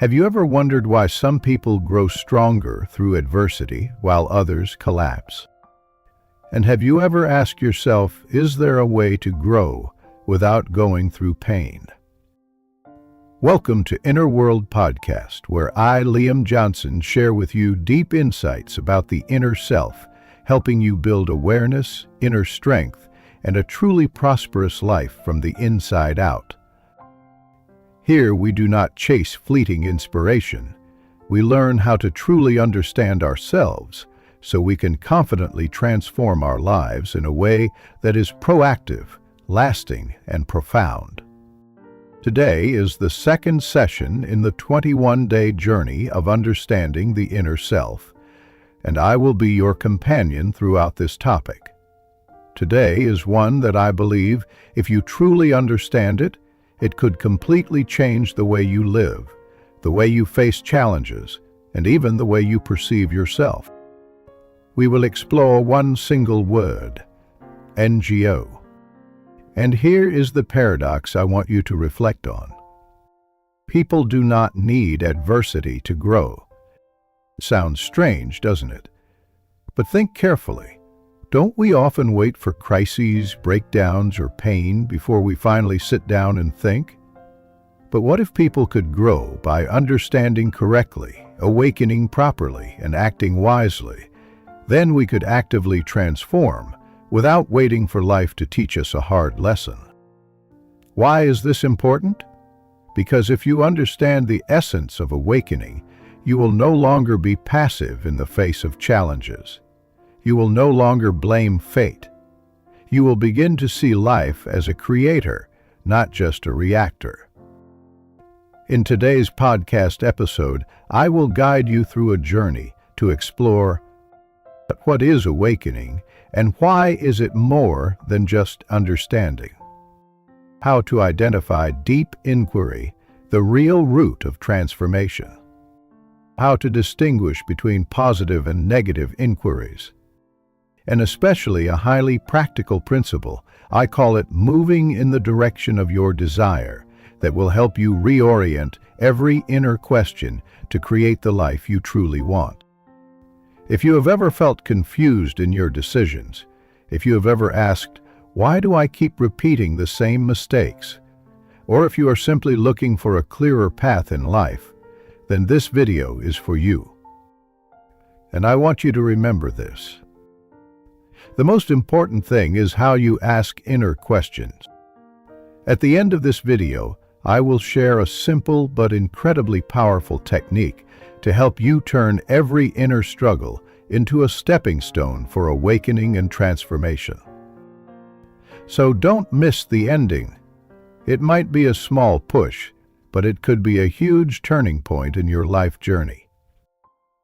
Have you ever wondered why some people grow stronger through adversity while others collapse? And have you ever asked yourself, is there a way to grow without going through pain? Welcome to Inner World Podcast, where I, Liam Johnson, share with you deep insights about the inner self, helping you build awareness, inner strength, and a truly prosperous life from the inside out. Here we do not chase fleeting inspiration. We learn how to truly understand ourselves so we can confidently transform our lives in a way that is proactive, lasting, and profound. Today is the second session in the 21-day journey of understanding the inner self, and I will be your companion throughout this topic. Today is one that I believe, if you truly understand it, it could completely change the way you live, the way you face challenges, and even the way you perceive yourself. We will explore one single word, NGO. And here is the paradox I want you to reflect on. People do not need adversity to grow. Sounds strange, doesn't it? But think carefully. Don't we often wait for crises, breakdowns, or pain before we finally sit down and think? But what if people could grow by understanding correctly, awakening properly, and acting wisely? Then we could actively transform without waiting for life to teach us a hard lesson. Why is this important? Because if you understand the essence of awakening, you will no longer be passive in the face of challenges. You will no longer blame fate. You will begin to see life as a creator, not just a reactor. In today's podcast episode, I will guide you through a journey to explore what is awakening and why is it more than just understanding. How to identify deep inquiry, the real root of transformation. How to distinguish between positive and negative inquiries. And especially a highly practical principle, I call it moving in the direction of your desire, that will help you reorient every inner question to create the life you truly want. If you have ever felt confused in your decisions, if you have ever asked, why do I keep repeating the same mistakes? Or if you are simply looking for a clearer path in life, then this video is for you. And I want you to remember this. The most important thing is how you ask inner questions. At the end of this video, I will share a simple but incredibly powerful technique to help you turn every inner struggle into a stepping stone for awakening and transformation. So don't miss the ending. It might be a small push, but it could be a huge turning point in your life journey.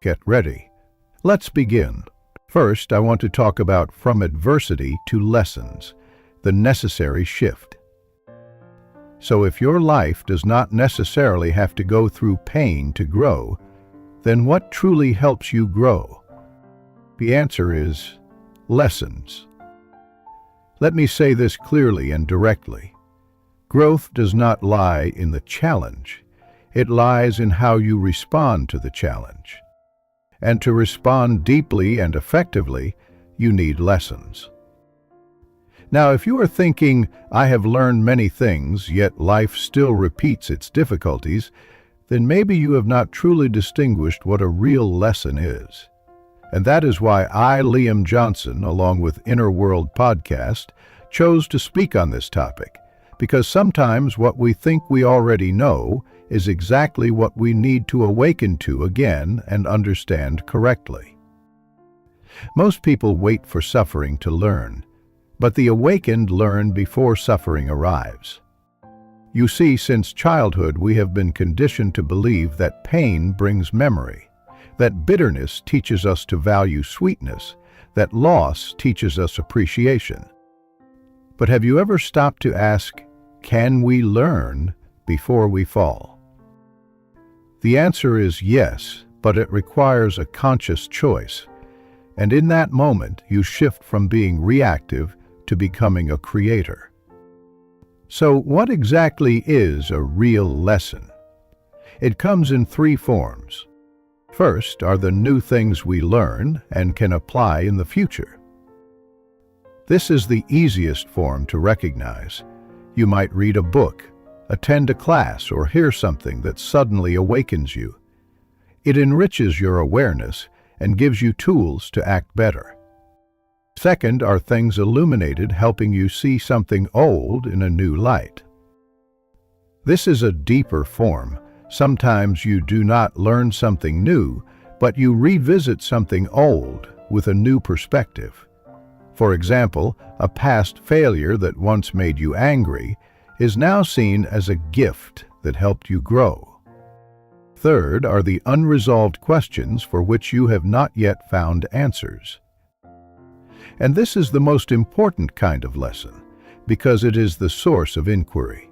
Get ready. Let's begin. First, I want to talk about from adversity to lessons, the necessary shift. So if your life does not necessarily have to go through pain to grow, then what truly helps you grow? The answer is lessons. Let me say this clearly and directly. Growth does not lie in the challenge. It lies in how you respond to the challenge. And to respond deeply and effectively, you need lessons. Now, if you are thinking, I have learned many things, yet life still repeats its difficulties, then maybe you have not truly distinguished what a real lesson is. And that is why I, Liam Johnson, along with Inner World Podcast, chose to speak on this topic, because sometimes what we think we already know is exactly what we need to awaken to again and understand correctly. Most people wait for suffering to learn, but the awakened learn before suffering arrives. You see, since childhood we have been conditioned to believe that pain brings memory, that bitterness teaches us to value sweetness, that loss teaches us appreciation. But have you ever stopped to ask, can we learn before we fall? The answer is yes, but it requires a conscious choice. And in that moment, you shift from being reactive to becoming a creator. So what exactly is a real lesson? It comes in three forms. First are the new things we learn and can apply in the future. This is the easiest form to recognize. You might read a book, attend a class, or hear something that suddenly awakens you. It enriches your awareness and gives you tools to act better. Second are things illuminated, helping you see something old in a new light. This is a deeper form. Sometimes you do not learn something new, but you revisit something old with a new perspective. For example, a past failure that once made you angry is now seen as a gift that helped you grow. Third are the unresolved questions for which you have not yet found answers. And this is the most important kind of lesson, because it is the source of inquiry.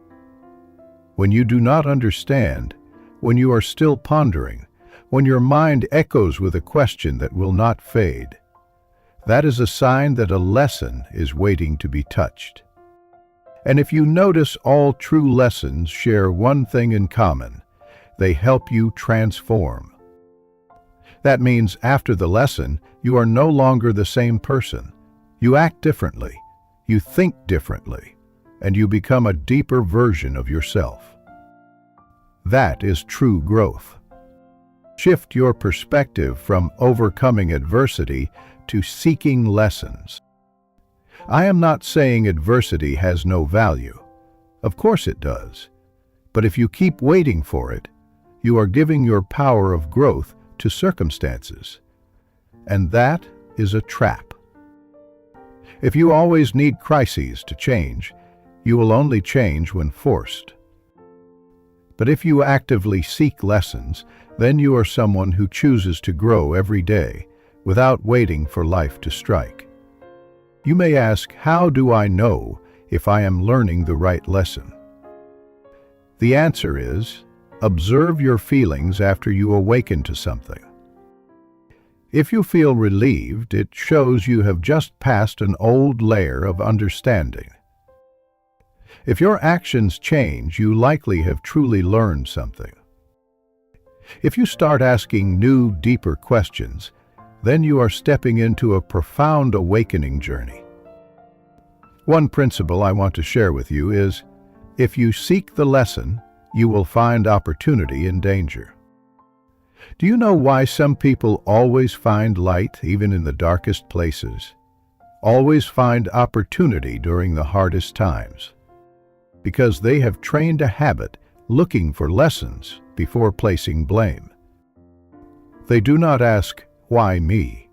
When you do not understand, when you are still pondering, when your mind echoes with a question that will not fade, that is a sign that a lesson is waiting to be touched. And if you notice, all true lessons share one thing in common: they help you transform. That means after the lesson, you are no longer the same person. You act differently, you think differently, and you become a deeper version of yourself. That is true growth. Shift your perspective from overcoming adversity to seeking lessons. I am not saying adversity has no value. Of course it does. But if you keep waiting for it, you are giving your power of growth to circumstances. And that is a trap. If you always need crises to change, you will only change when forced. But if you actively seek lessons, then you are someone who chooses to grow every day without waiting for life to strike. You may ask, how do I know if I am learning the right lesson? The answer is, observe your feelings after you awaken to something. If you feel relieved, it shows you have just passed an old layer of understanding. If your actions change, you likely have truly learned something. If you start asking new, deeper questions, then you are stepping into a profound awakening journey. One principle I want to share with you is, if you seek the lesson, you will find opportunity in danger. Do you know why some people always find light even in the darkest places? Always find opportunity during the hardest times? Because they have trained a habit looking for lessons before placing blame. They do not ask, why me?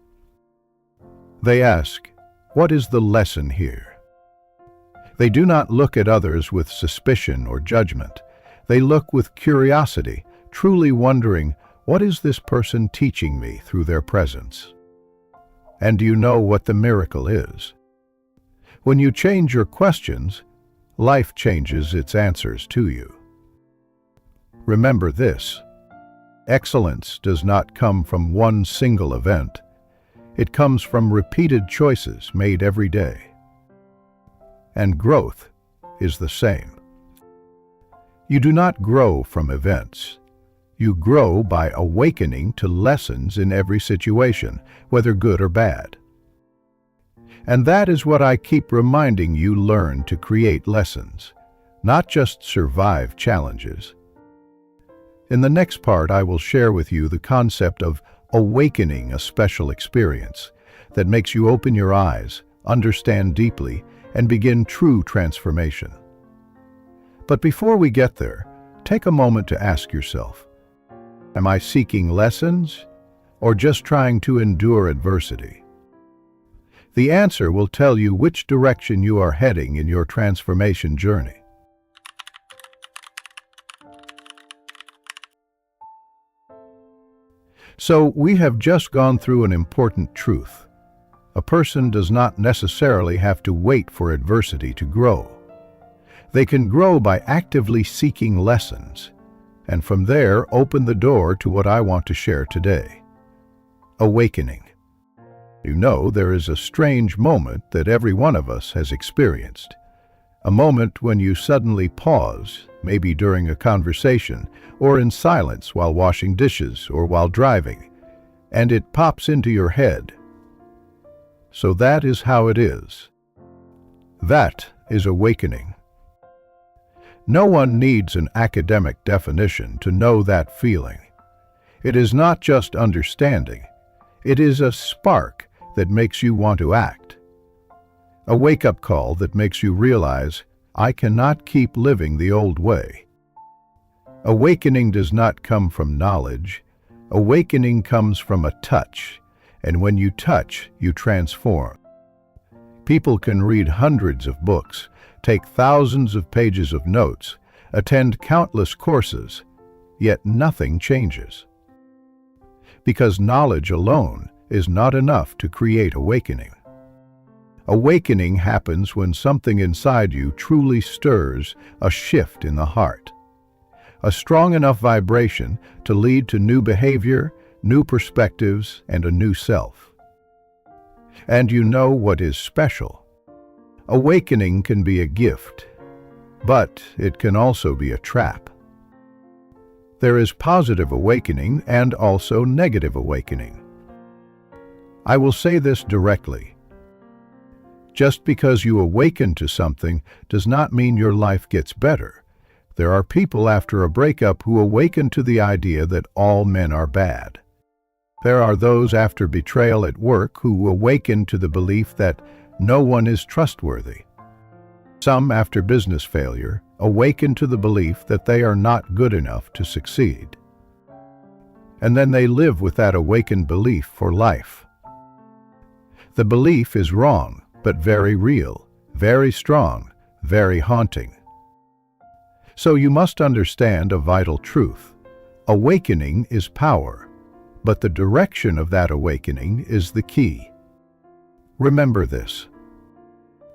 They ask, what is the lesson here? They do not look at others with suspicion or judgment. They look with curiosity, truly wondering, what is this person teaching me through their presence? And do you know what the miracle is? When you change your questions, life changes its answers to you. Remember this: excellence does not come from one single event. It comes from repeated choices made every day. And growth is the same. You do not grow from events. You grow by awakening to lessons in every situation, whether good or bad. And that is what I keep reminding you: learn to create lessons, not just survive challenges. In the next part, I will share with you the concept of awakening a special experience that makes you open your eyes, understand deeply, and begin true transformation. But before we get there, take a moment to ask yourself, am I seeking lessons or just trying to endure adversity? The answer will tell you which direction you are heading in your transformation journey. So, we have just gone through an important truth. A person does not necessarily have to wait for adversity to grow. They can grow by actively seeking lessons, and from there open the door to what I want to share today: awakening. You know, there is a strange moment that every one of us has experienced. A moment when you suddenly pause, maybe during a conversation, or in silence while washing dishes or while driving, and it pops into your head. So that is how it is. That is awakening. No one needs an academic definition to know that feeling. It is not just understanding. It is a spark that makes you want to act. A wake-up call that makes you realize, I cannot keep living the old way. Awakening does not come from knowledge. Awakening comes from a touch, and when you touch, you transform. People can read hundreds of books, take thousands of pages of notes, attend countless courses, yet nothing changes. Because knowledge alone is not enough to create awakening. Awakening happens when something inside you truly stirs a shift in the heart. A strong enough vibration to lead to new behavior, new perspectives, and a new self. And you know what is special? Awakening can be a gift, but it can also be a trap. There is positive awakening and also negative awakening. I will say this directly. Just because you awaken to something does not mean your life gets better. There are people after a breakup who awaken to the idea that all men are bad. There are those after betrayal at work who awaken to the belief that no one is trustworthy. Some after business failure awaken to the belief that they are not good enough to succeed. And then they live with that awakened belief for life. The belief is wrong, but very real, very strong, very haunting. So you must understand a vital truth. Awakening is power, but the direction of that awakening is the key. Remember this.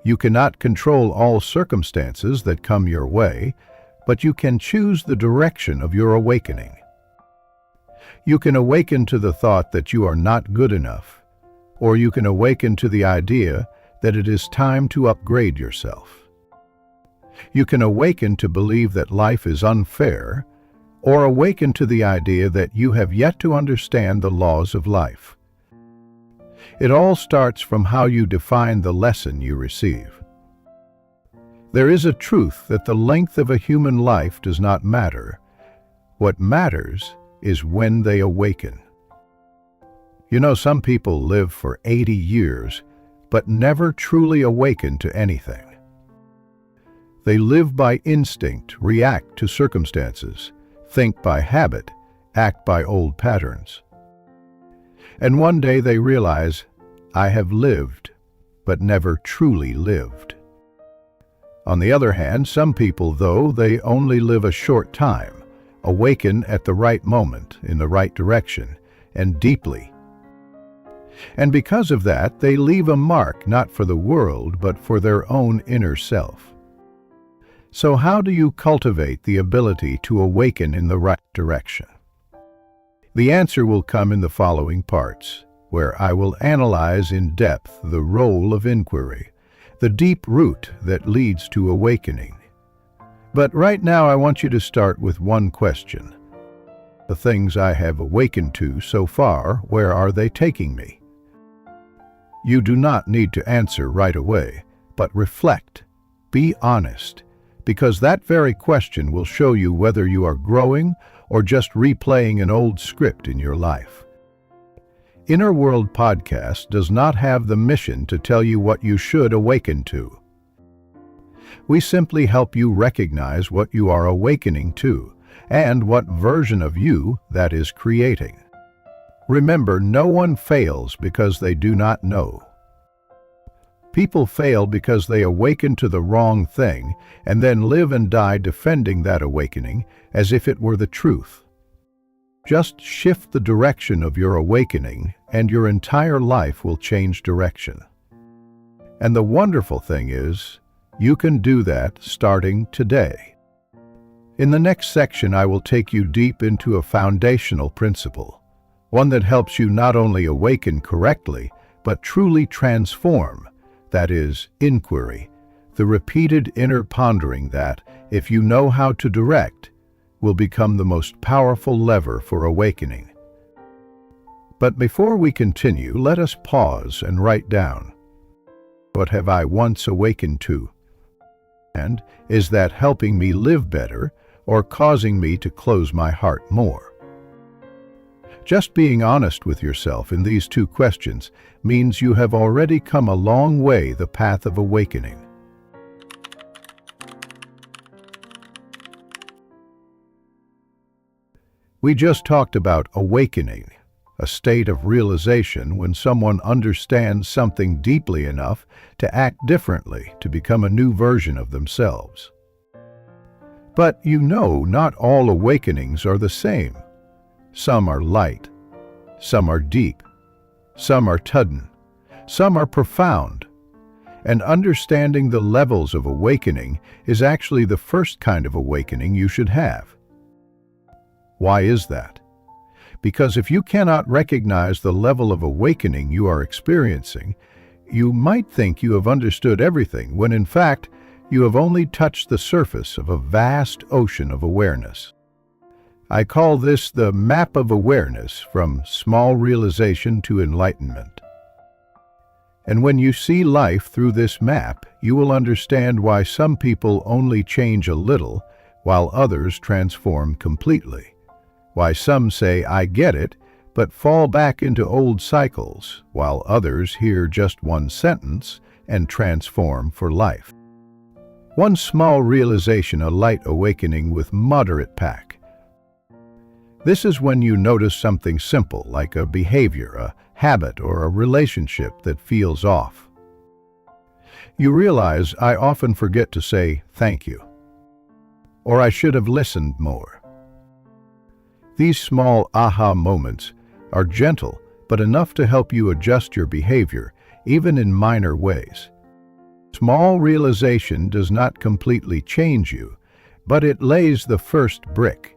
You cannot control all circumstances that come your way, but you can choose the direction of your awakening. You can awaken to the thought that you are not good enough, or you can awaken to the idea that it is time to upgrade yourself. You can awaken to believe that life is unfair, or awaken to the idea that you have yet to understand the laws of life. It all starts from how you define the lesson you receive. There is a truth that the length of a human life does not matter. What matters is when they awaken. You know, some people live for 80 years, but never truly awaken to anything. They live by instinct, react to circumstances, think by habit, act by old patterns. And one day they realize, I have lived, but never truly lived. On the other hand, some people, though they only live a short time, awaken at the right moment, in the right direction, and deeply. And because of that, they leave a mark not for the world, but for their own inner self. So how do you cultivate the ability to awaken in the right direction? The answer will come in the following parts, where I will analyze in depth the role of inquiry, the deep root that leads to awakening. But right now I want you to start with one question. The things I have awakened to so far, where are they taking me? You do not need to answer right away, but reflect, be honest, because that very question will show you whether you are growing or just replaying an old script in your life. Inner World Podcast does not have the mission to tell you what you should awaken to. We simply help you recognize what you are awakening to and what version of you that is creating. Remember, no one fails because they do not know. People fail because they awaken to the wrong thing and then live and die defending that awakening as if it were the truth. Just shift the direction of your awakening and your entire life will change direction. And the wonderful thing is, you can do that starting today. In the next section, I will take you deep into a foundational principle, one that helps you not only awaken correctly, but truly transform, that is, inquiry, The repeated inner pondering that, if you know how to direct, will become the most powerful lever for awakening. But before we continue, let us pause and write down, what have I once awakened to? And is that helping me live better or causing me to close my heart more? Just being honest with yourself in these two questions means you have already come a long way the path of awakening. We just talked about awakening, a state of realization when someone understands something deeply enough to act differently, to become a new version of themselves. But not all awakenings are the same. Some are light, some are deep, some are sudden, some are profound. And understanding the levels of awakening is actually the first kind of awakening you should have. Why is that? Because if you cannot recognize the level of awakening you are experiencing, you might think you have understood everything, when in fact, you have only touched the surface of a vast ocean of awareness. I call this the map of awareness, from small realization to enlightenment. And when you see life through this map, you will understand why some people only change a little, while others transform completely. Why some say, "I get it," but fall back into old cycles, while others hear just one sentence and transform for life. One small realization, a light awakening with moderate pack. This is when you notice something simple, like a behavior, a habit, or a relationship that feels off. You realize, I often forget to say thank you, or I should have listened more. These small aha moments are gentle, but enough to help you adjust your behavior, even in minor ways. Small realization does not completely change you, but it lays the first brick.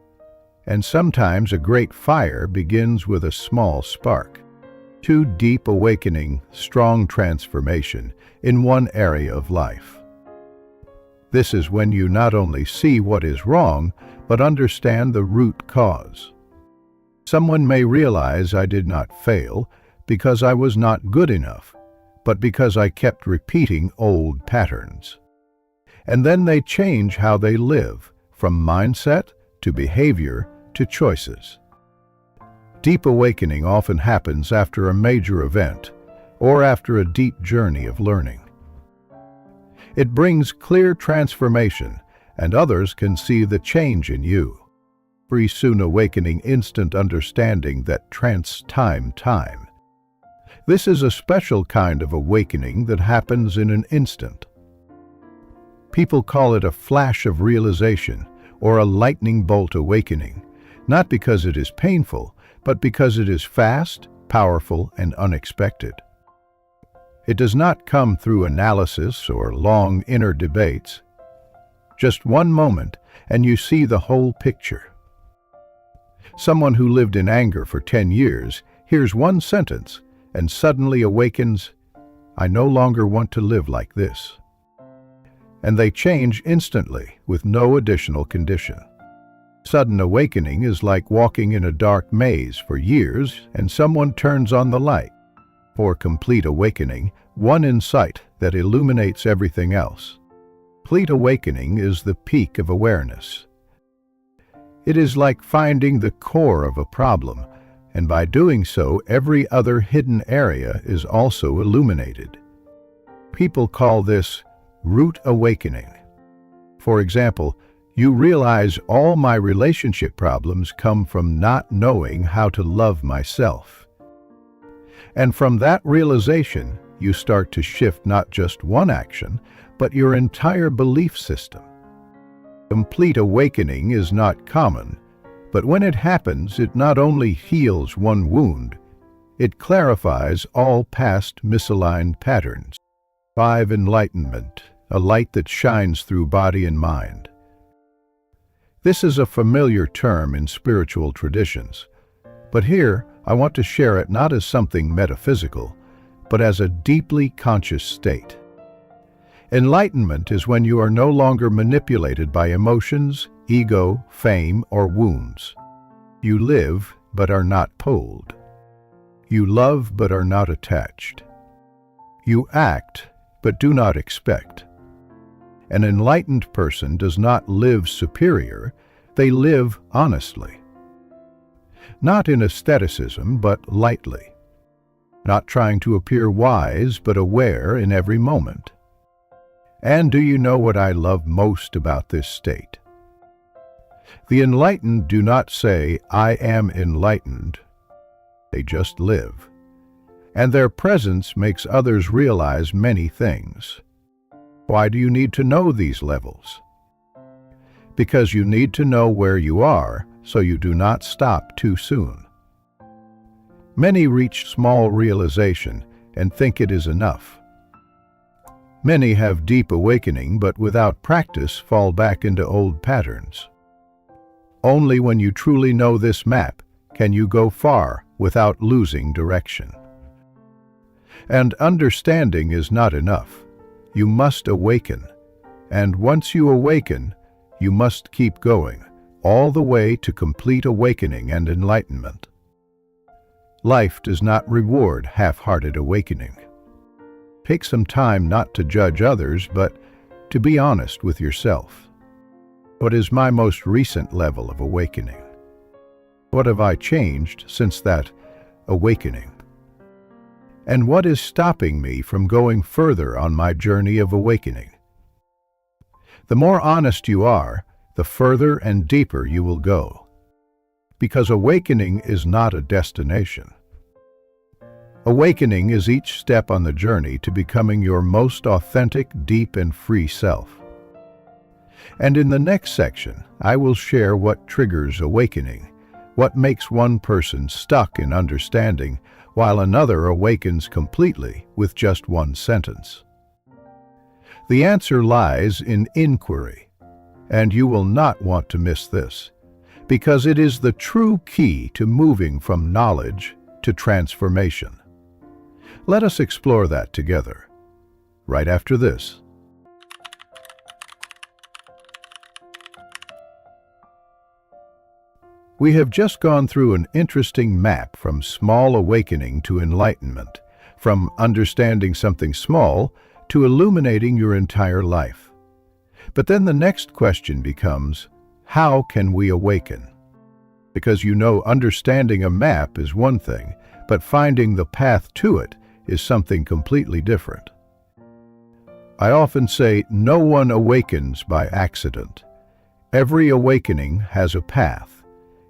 And sometimes a great fire begins with a small spark. Too deep awakening, strong transformation in one area of life. This is when you not only see what is wrong, but understand the root cause. Someone may realize, I did not fail because I was not good enough, but because I kept repeating old patterns. And then they change how they live, from mindset to behavior to choices. Deep awakening often happens after a major event or after a deep journey of learning. It brings clear transformation, and others can see the change in you. Very soon awakening, instant understanding that time. This is a special kind of awakening that happens in an instant. People call it a flash of realization or a lightning bolt awakening, not because it is painful, but because it is fast, powerful, and unexpected. It does not come through analysis or long inner debates. Just one moment, and you see the whole picture. Someone who lived in anger for 10 years hears one sentence and suddenly awakens, I no longer want to live like this. And they change instantly with no additional condition. Sudden awakening is like walking in a dark maze for years and someone turns on the light. For complete awakening, one insight that illuminates everything else. Complete awakening is the peak of awareness. It is like finding the core of a problem, and by doing so, every other hidden area is also illuminated. People call this root awakening. For example, you realize all my relationship problems come from not knowing how to love myself. And from that realization, you start to shift not just one action, but your entire belief system. Complete awakening is not common, but when it happens, it not only heals one wound, it clarifies all past misaligned patterns. 5. Enlightenment, a light that shines through body and mind. This is a familiar term in spiritual traditions, but here I want to share it not as something metaphysical, but as a deeply conscious state. Enlightenment is when you are no longer manipulated by emotions, ego, fame, or wounds. You live, but are not pulled. You love, but are not attached. You act, but do not expect. An enlightened person does not live superior, they live honestly. Not in aestheticism, but lightly. Not trying to appear wise, but aware in every moment. And do you know what I love most about this state? The enlightened do not say, "I am enlightened." They just live. And their presence makes others realize many things. Why do you need to know these levels? Because you need to know where you are, so you do not stop too soon. Many reach small realization and think it is enough. Many have deep awakening, but without practice fall back into old patterns. Only when you truly know this map can you go far without losing direction. And understanding is not enough. You must awaken. And once you awaken, you must keep going, all the way to complete awakening and enlightenment. Life does not reward half-hearted awakening. Take some time not to judge others, but to be honest with yourself. What is my most recent level of awakening? What have I changed since that awakening? And what is stopping me from going further on my journey of awakening? The more honest you are, the further and deeper you will go. Because awakening is not a destination. Awakening is each step on the journey to becoming your most authentic, deep, and free self. And in the next section, I will share what triggers awakening, what makes one person stuck in understanding, while another awakens completely with just one sentence. The answer lies in inquiry, and you will not want to miss this, because it is the true key to moving from knowledge to transformation. Let us explore that together, right after this. We have just gone through an interesting map from small awakening to enlightenment, from understanding something small to illuminating your entire life. But then the next question becomes, how can we awaken? Because understanding a map is one thing, but finding the path to it is something completely different. I often say no one awakens by accident. Every awakening has a path,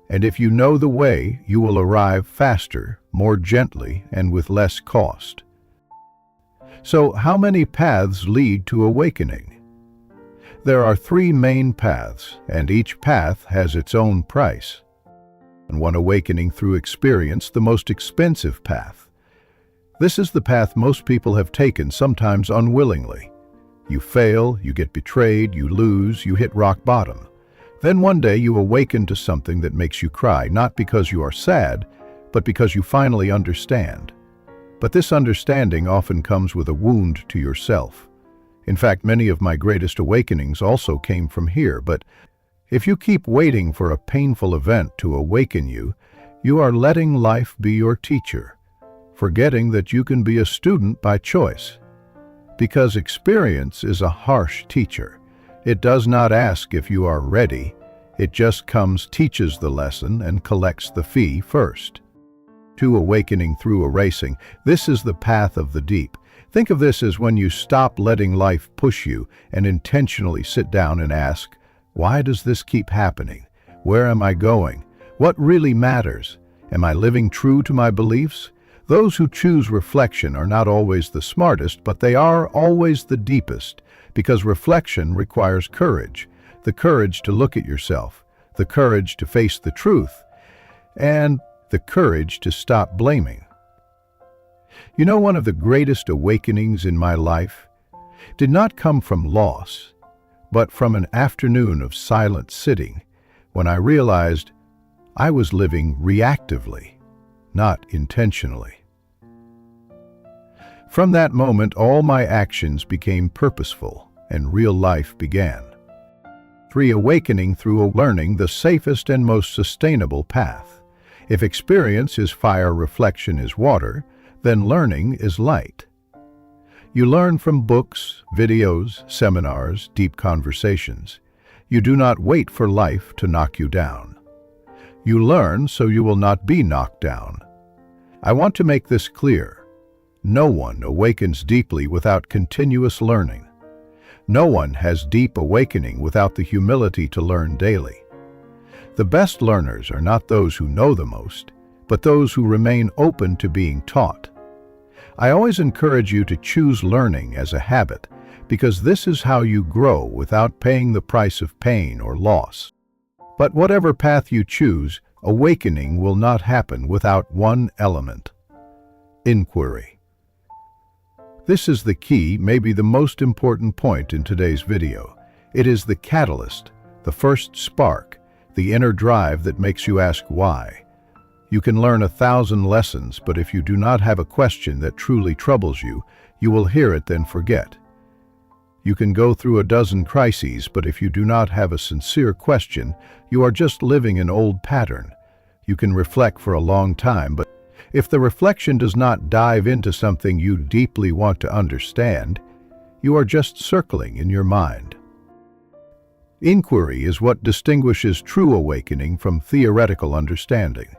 and if you know the way, you will arrive faster, more gently, and with less cost. So, how many paths lead to awakening? There are 3 main paths, and each path has its own price. And one awakening through experience, the most expensive path. This is the path most people have taken, sometimes unwillingly. You fail, you get betrayed, you lose, you hit rock bottom. Then one day you awaken to something that makes you cry, not because you are sad, but because you finally understand. But this understanding often comes with a wound to yourself. In fact, many of my greatest awakenings also came from here, but if you keep waiting for a painful event to awaken you, you are letting life be your teacher, forgetting that you can be a student by choice. Because experience is a harsh teacher. It does not ask if you are ready. It just comes, teaches the lesson, and collects the fee first. To awakening through erasing, this is the path of the deep. Think of this as when you stop letting life push you and intentionally sit down and ask, why does this keep happening? Where am I going? What really matters? Am I living true to my beliefs? Those who choose reflection are not always the smartest, but they are always the deepest, because reflection requires courage, the courage to look at yourself, the courage to face the truth, and the courage to stop blaming. One of the greatest awakenings in my life did not come from loss, but from an afternoon of silent sitting when I realized I was living reactively, not intentionally. From that moment, all my actions became purposeful, and real life began. 3. Awakening through learning, the safest and most sustainable path. If experience is fire, reflection is water, then learning is light. You learn from books, videos, seminars, deep conversations. You do not wait for life to knock you down. You learn so you will not be knocked down. I want to make this clear. No one awakens deeply without continuous learning. No one has deep awakening without the humility to learn daily. The best learners are not those who know the most, but those who remain open to being taught. I always encourage you to choose learning as a habit, because this is how you grow without paying the price of pain or loss. But whatever path you choose, awakening will not happen without one element: inquiry. This is the key, maybe the most important point in today's video. It is the catalyst, the first spark, the inner drive that makes you ask why. You can learn 1,000 lessons, but if you do not have a question that truly troubles you, you will hear it then forget. You can go through a dozen crises, but if you do not have a sincere question, you are just living an old pattern. You can reflect for a long time, but if the reflection does not dive into something you deeply want to understand, you are just circling in your mind. Inquiry is what distinguishes true awakening from theoretical understanding.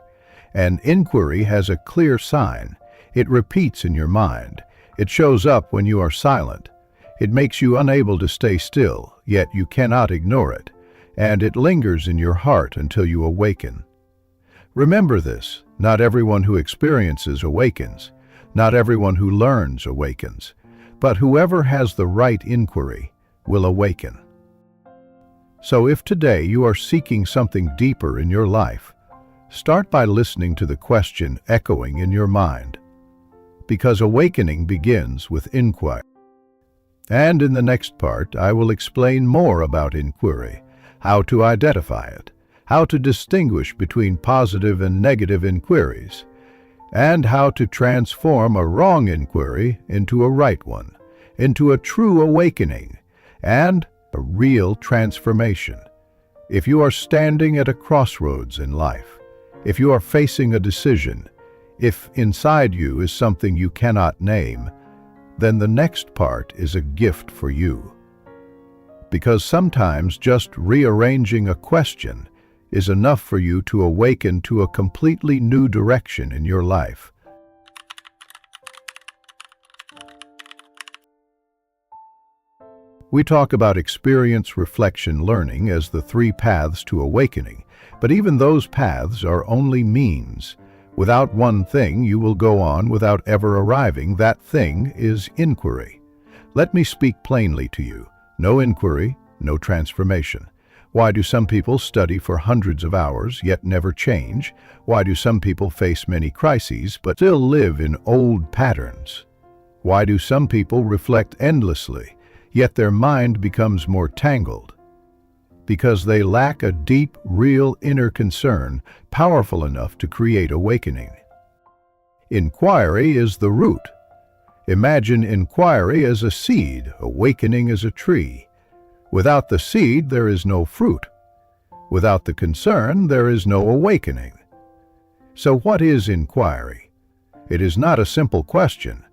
And inquiry has a clear sign. It repeats in your mind. It shows up when you are silent. It makes you unable to stay still, yet you cannot ignore it. And it lingers in your heart until you awaken. Remember this, not everyone who experiences awakens. Not everyone who learns awakens. But whoever has the right inquiry will awaken. So if today you are seeking something deeper in your life, start by listening to the question echoing in your mind, because awakening begins with inquiry. And in the next part, I will explain more about inquiry, how to identify it, how to distinguish between positive and negative inquiries, and how to transform a wrong inquiry into a right one, into a true awakening, and a real transformation. If you are standing at a crossroads in life, if you are facing a decision, if inside you is something you cannot name, then the next part is a gift for you. Because sometimes just rearranging a question is enough for you to awaken to a completely new direction in your life. We talk about experience, reflection, learning as the 3 paths to awakening, but even those paths are only means. Without one thing, you will go on without ever arriving. That thing is inquiry. Let me speak plainly to you. No inquiry, no transformation. Why do some people study for hundreds of hours yet never change? Why do some people face many crises but still live in old patterns? Why do some people reflect endlessly yet their mind becomes more tangled? Because they lack a deep, real inner concern powerful enough to create awakening. Inquiry is the root. Imagine inquiry as a seed, awakening as a tree. Without the seed, there is no fruit. Without the concern, there is no awakening. So what is inquiry? It is not a simple question.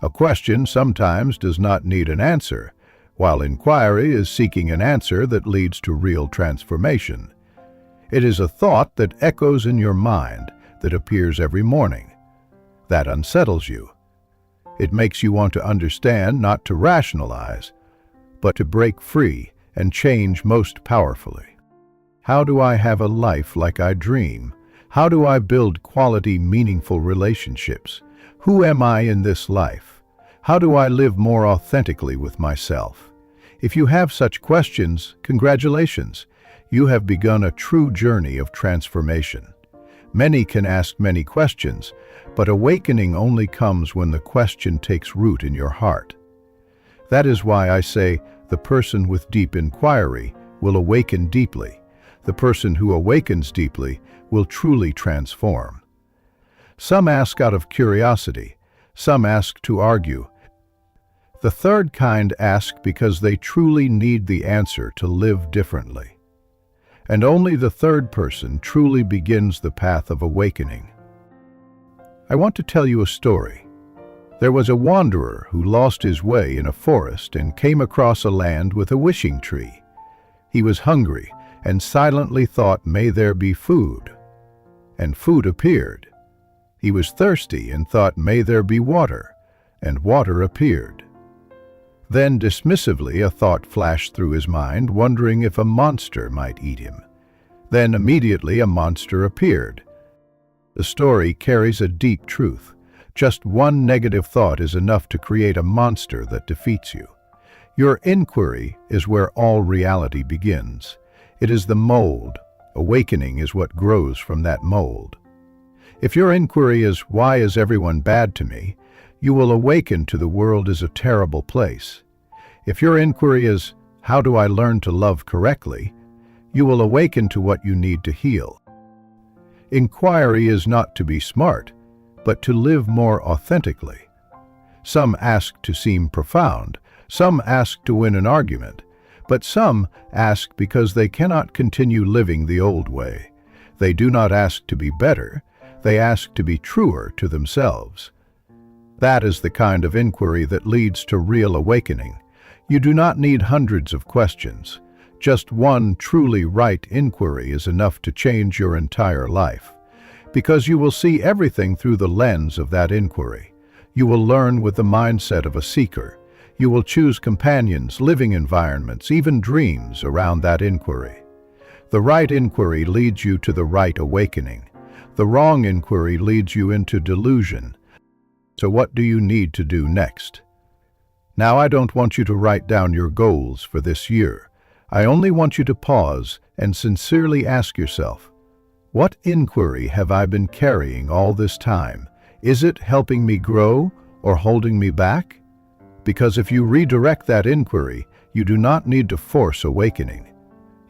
A question sometimes does not need an answer, while inquiry is seeking an answer that leads to real transformation. It is a thought that echoes in your mind, that appears every morning. That unsettles you. It makes you want to understand, not to rationalize, but to break free and change most powerfully. How do I have a life like I dream? How do I build quality, meaningful relationships? Who am I in this life? How do I live more authentically with myself? If you have such questions, congratulations. You have begun a true journey of transformation. Many can ask many questions, but awakening only comes when the question takes root in your heart. That is why I say the person with deep inquiry will awaken deeply. The person who awakens deeply will truly transform. Some ask out of curiosity. Some ask to argue. The third kind ask because they truly need the answer to live differently. And only the third person truly begins the path of awakening. I want to tell you a story. There was a wanderer who lost his way in a forest and came across a land with a wishing tree. He was hungry and silently thought, "May there be food." And food appeared. He was thirsty and thought, "May there be water," and water appeared. Then dismissively a thought flashed through his mind, wondering if a monster might eat him. Then immediately a monster appeared. The story carries a deep truth. Just one negative thought is enough to create a monster that defeats you. Your inquiry is where all reality begins. It is the mold. Awakening is what grows from that mold. If your inquiry is, "Why is everyone bad to me?" you will awaken to the world is a terrible place. If your inquiry is, "How do I learn to love correctly?" you will awaken to what you need to heal. Inquiry is not to be smart, but to live more authentically. Some ask to seem profound, some ask to win an argument, but some ask because they cannot continue living the old way. They do not ask to be better, they ask to be truer to themselves. That is the kind of inquiry that leads to real awakening. You do not need hundreds of questions. Just one truly right inquiry is enough to change your entire life. Because you will see everything through the lens of that inquiry. You will learn with the mindset of a seeker. You will choose companions, living environments, even dreams around that inquiry. The right inquiry leads you to the right awakening. The wrong inquiry leads you into delusion. So what do you need to do next? Now, I don't want you to write down your goals for this year. I only want you to pause and sincerely ask yourself, what inquiry have I been carrying all this time? Is it helping me grow or holding me back? Because if you redirect that inquiry, you do not need to force awakening.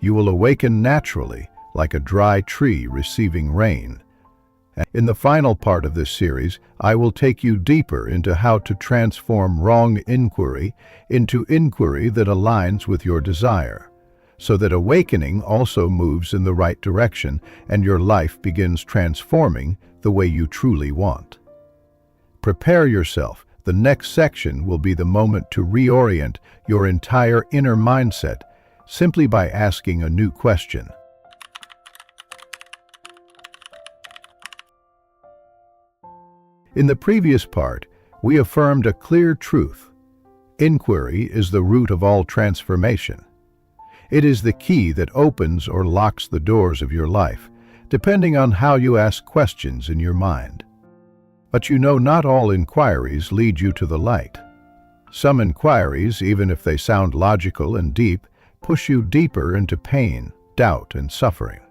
You will awaken naturally, like a dry tree receiving rain. In the final part of this series, I will take you deeper into how to transform wrong inquiry into inquiry that aligns with your desire, so that awakening also moves in the right direction and your life begins transforming the way you truly want. Prepare yourself. The next section will be the moment to reorient your entire inner mindset simply by asking a new question. In the previous part, we affirmed a clear truth. Inquiry is the root of all transformation. It is the key that opens or locks the doors of your life, depending on how you ask questions in your mind. But you know, not all inquiries lead you to the light. Some inquiries, even if they sound logical and deep, push you deeper into pain, doubt, and suffering.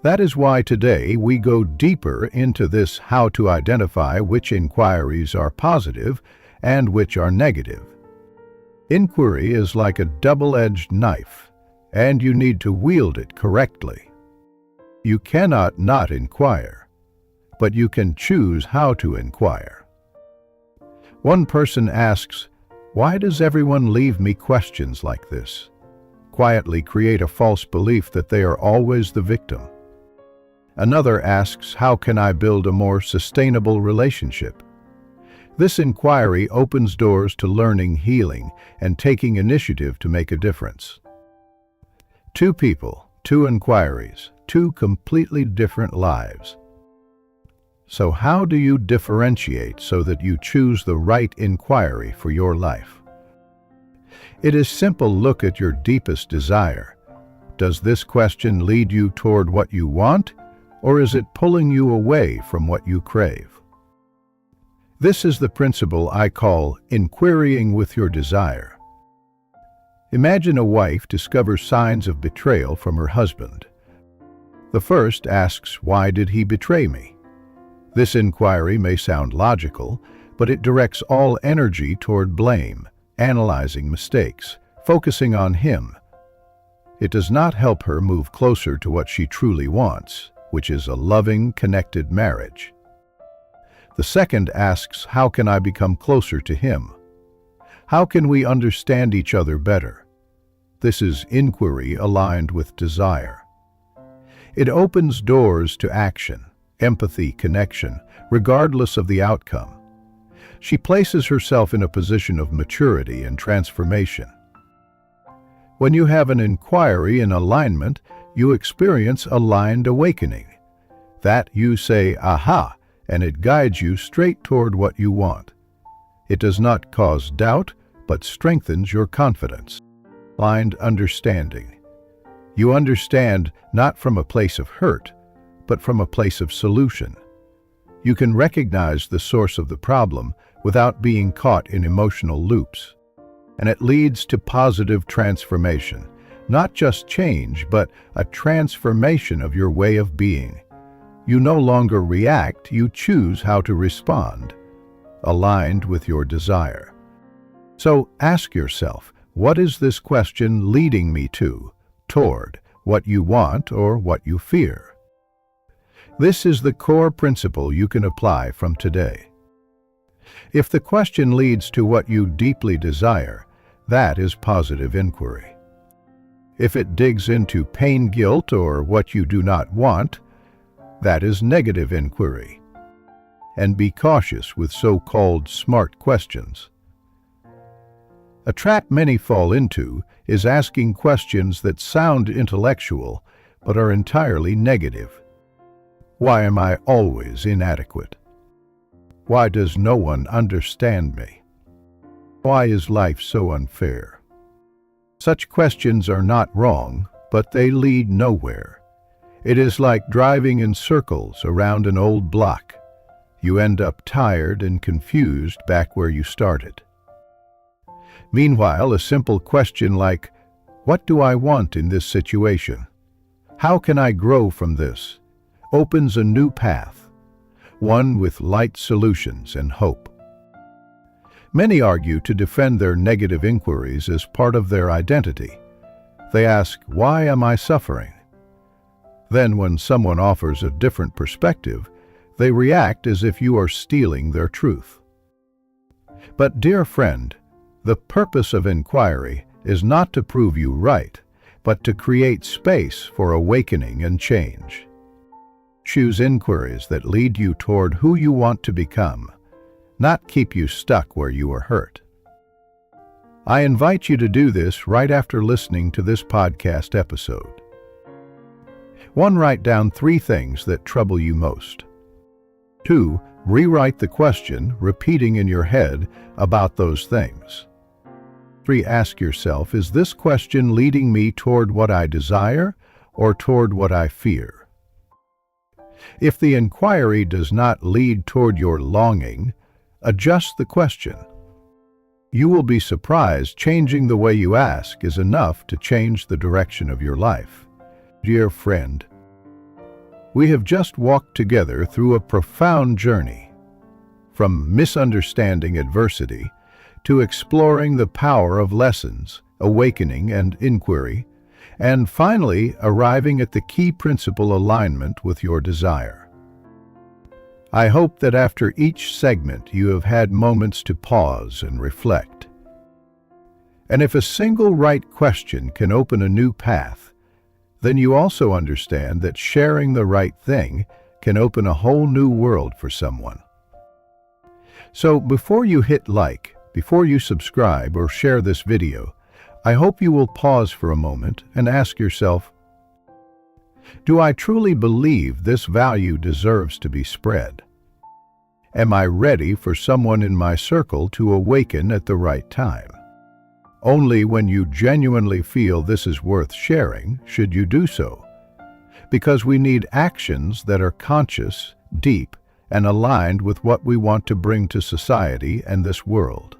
That is why today we go deeper into this, how to identify which inquiries are positive and which are negative. Inquiry is like a double-edged knife, and you need to wield it correctly. You cannot not inquire, but you can choose how to inquire. One person asks, "Why does everyone leave me questions like this?" Quietly create a false belief that they are always the victim. Another asks, "How can I build a more sustainable relationship?" This inquiry opens doors to learning, healing, and taking initiative to make a difference. Two people, two inquiries, two completely different lives. So how do you differentiate so that you choose the right inquiry for your life? It is simple. Look at your deepest desire. Does this question lead you toward what you want, or is it pulling you away from what you crave? This is the principle I call inquiring with your desire. Imagine a wife discovers signs of betrayal from her husband. The first asks, "Why did he betray me?" This inquiry may sound logical, but it directs all energy toward blame, analyzing mistakes, focusing on him. It does not help her move closer to what she truly wants, which is a loving, connected marriage. The second asks, how can I become closer to Him? How can we understand each other better? This is inquiry aligned with desire. It opens doors to action, empathy, connection, regardless of the outcome. She places herself in a position of maturity and transformation. When you have an inquiry in alignment, you experience aligned awakening. That you say, aha, and it guides you straight toward what you want. It does not cause doubt, but strengthens your confidence. Aligned understanding. You understand not from a place of hurt, but from a place of solution. You can recognize the source of the problem without being caught in emotional loops. And it leads to positive transformation, not just change, but a transformation of your way of being. You no longer react, you choose how to respond, aligned with your desire. So ask yourself, what is this question leading me to, toward, what you want or what you fear? This is the core principle you can apply from today. If the question leads to what you deeply desire, that is positive inquiry. If it digs into pain, guilt, or what you do not want, that is negative inquiry. And be cautious with so-called smart questions. A trap many fall into is asking questions that sound intellectual but are entirely negative. Why am I always inadequate? Why does no one understand me? Why is life so unfair? Such questions are not wrong, but they lead nowhere. It is like driving in circles around an old block. You end up tired and confused back where you started. Meanwhile, a simple question like, what do I want in this situation? How can I grow from this? Opens a new path, one with light solutions and hope. Many argue to defend their negative inquiries as part of their identity. They ask, why am I suffering? Then when someone offers a different perspective, they react as if you are stealing their truth. But dear friend, the purpose of inquiry is not to prove you right, but to create space for awakening and change. Choose inquiries that lead you toward who you want to become, not keep you stuck where you are hurt. I invite you to do this right after listening to this podcast episode. 1. Write down 3 things that trouble you most. 2. Rewrite the question, repeating in your head about those things. 3. Ask yourself, is this question leading me toward what I desire or toward what I fear? If the inquiry does not lead toward your longing, adjust the question. You will be surprised changing the way you ask is enough to change the direction of your life. Dear friend, we have just walked together through a profound journey, from misunderstanding adversity to exploring the power of lessons, awakening and inquiry, and finally arriving at the key principle alignment with your desire. I hope that after each segment you have had moments to pause and reflect. And if a single right question can open a new path, then you also understand that sharing the right thing can open a whole new world for someone. So before you hit like, before you subscribe or share this video, I hope you will pause for a moment and ask yourself, do I truly believe this value deserves to be spread? Am I ready for someone in my circle to awaken at the right time? Only when you genuinely feel this is worth sharing should you do so, because we need actions that are conscious, deep, and aligned with what we want to bring to society and this world.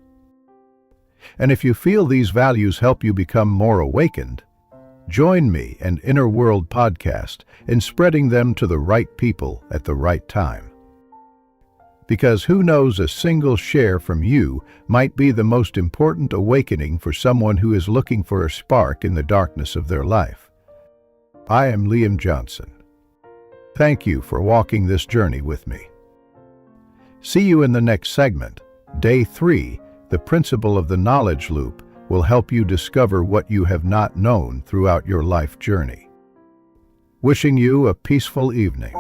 And if you feel these values help you become more awakened, join me and Inner World Podcast in spreading them to the right people at the right time. Because who knows, a single share from you might be the most important awakening for someone who is looking for a spark in the darkness of their life. I am Liam Johnson. Thank you for walking this journey with me. See you in the next segment. Day 3, the principle of the knowledge loop, will help you discover what you have not known throughout your life journey. Wishing you a peaceful evening.